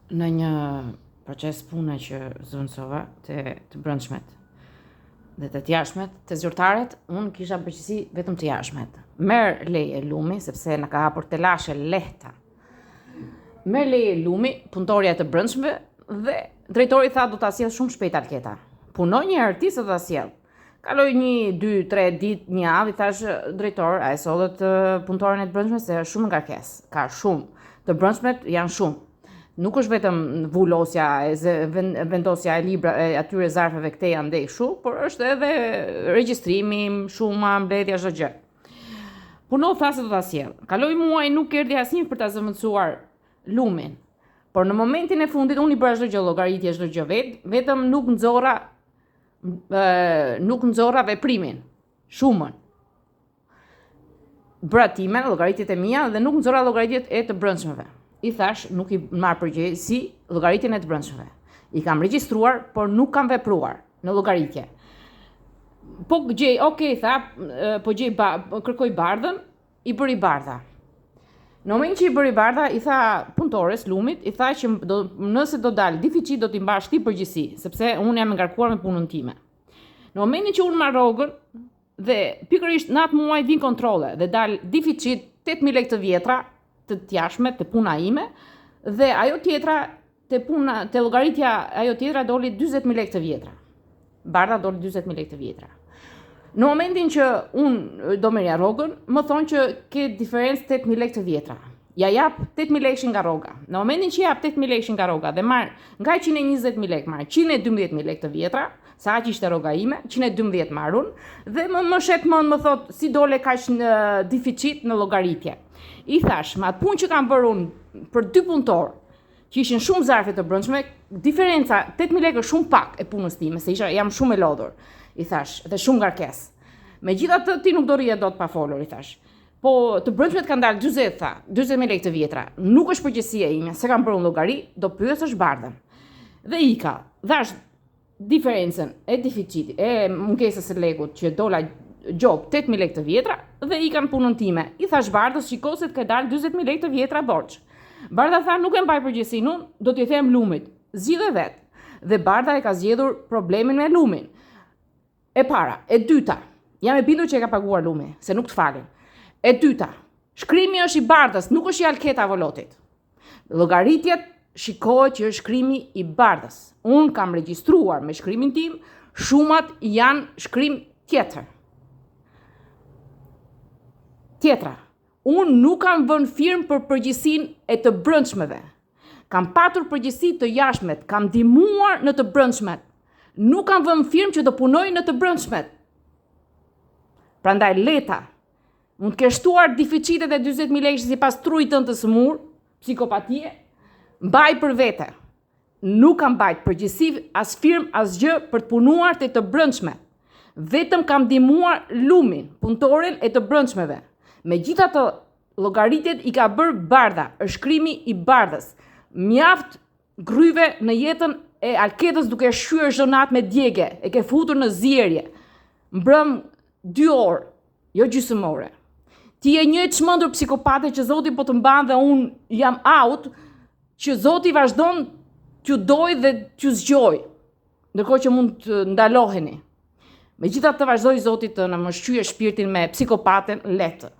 Në një proces pune që zëvendësova të brendshmet dhe të jashtmet, të zyrtaret, unë kisha përgjegjësi vetëm të jashtmet. Merr leje lumi, sepse na ka hapur telashe lehta. Merr leje lumi, punëtorja e të brendshmeve, dhe drejtori tha do ta sjell shumë shpejt anketa. Punoj një herë ti se do ta sjell. Kaloi 1, 2, 3 ditë, një javë, i thash drejtor, a e sollët punëtorin e të brendshme se është shumë ngarkesë. Ka shumë. Të brendshmet janë shumë. Nuk është vetëm vulosja, vendosja e libra e atyre zarfeve këtej andej kështu, por është edhe regjistrimi, shuma, mbledhja, çdo gjë. Puno tha se do ta sjell. Kaloi muaj, nuk erdhi asnjë për ta zëvendësuar lumin. Por në momentin e fundit unë i bëra çdo gjë, llogaritje çdo gjë vetëm nuk nxorra veprimin, shumën. Bëra time, llogaritjet e mia dhe nuk nxorra llogaritjet e të brendshmeve. I thash, nuk i marr përgjegjësi llogaritjen e të brendshmeve. I kam regjistruar, por nuk kam vepruar në llogaritje. Po gjej, okay, tha, po gjej kërkoj bardhën, i bëri bardha. Në momentin që i bëri bardha, i tha punëtores lumit, i tha që nëse do dal deficit do t'i mbash ti përgjegjësi, sepse unë jam ngarkuar me punën time. Në momentin që unë marr rrogën dhe pikërisht në atë muaj vin kontrolle dhe dal deficit 8.000 lekë të vjetra të jashtme, të puna ime, dhe ajo tjetra te llogaritja ajo tjetra doli 40.000 lekë të vjetra. Bardha doli 40.000 lekë të vjetra. Në momentin që unë do merja rrogën, më thonë që ke diferencë 8.000 lekë të vjetra. Ja jap 8.000 lekë nga rroga. Në momentin që jap 8.000 lekë nga rroga dhe marr nga 120.000 lekë marr 112.000 lekë të vjetra, sa aq ishte rroga ime, 112 marrun, dhe më shet më thot si dole kaq në deficit në llogaritje. I thash, me atë punë që kam bërë unë për 2 punëtor, që ishin shumë zarfe të brendshme, diferenca 8.000 lekë është shumë pak e punës time, se jam shumë e lodhur. I thash, dhe shumë ngarkesë. Megjithatë ti nuk do rrihet dot pa folur, i thash. Po të brendshmet kanë dalë 40.000 lekë të vjetra. Nuk është përgjegjësia ime, se kam bërë llogari, do pyesësh bardhën. Dhe ika, dhash diferencën e deficitit, e mungesës së lekut që dola gjop 8.000 lekë të vjetra dhe i kanë punën time. I thash bardhës, shiko se të ka dalë 40.000 lekë të vjetra borxh. Bardha tha, nuk e mbaj përgjegjësinë unë, do t'i them lumit, zgjidhe vet. Dhe bardha e ka zgjedhur problemin me lumin. E para, e dyta, jam e bindur që e ka paguar lumi, se nuk të falin. E dyta, shkrimi është i bardhës, nuk është i alketa volotit. Llogaritjet shikohet që është shkrimi i bardhës. Unë kam regjistruar me shkrimin tim, shumat janë shkrim tjetër. Tjetra, unë nuk kam vënë firmë për përgjegjësinë e të brendshmeve. Kam patur përgjegjësi të jashtmet, kam ndihmuar në të brendshmet. Nuk kam vënë firmë që do punoj në të brendshmet. Prandaj leta, mund të kesh shtuar deficitet e 40.000 lekë sipas trujit tënd të smur, psikopatie, mbaj për vete. Nuk kam bajt përgjegjësi as firmë as gjë për të punuar te të brendshmet. Vetëm kam ndihmuar lumin, punëtorin e të brendshmeve. Megjithatë, llogaritjet i ka bërë bardha, është shkrimi i bardhës. Mjaft gryve në jetën e alketës duke shyer çdo natë me djegje, e ke futur në zierje. Mbrëm 2 orë, jo gjysmore. Ti je një çmendur psikopate që Zoti po të mban dhe unë jam out, që Zoti vazhdon t'ju doj dhe t'ju zgjoj, ndërkohë që mund të ndaloheni. Megjithatë vazhdoi Zoti të na më shqyje shpirtin me psikopaten letë.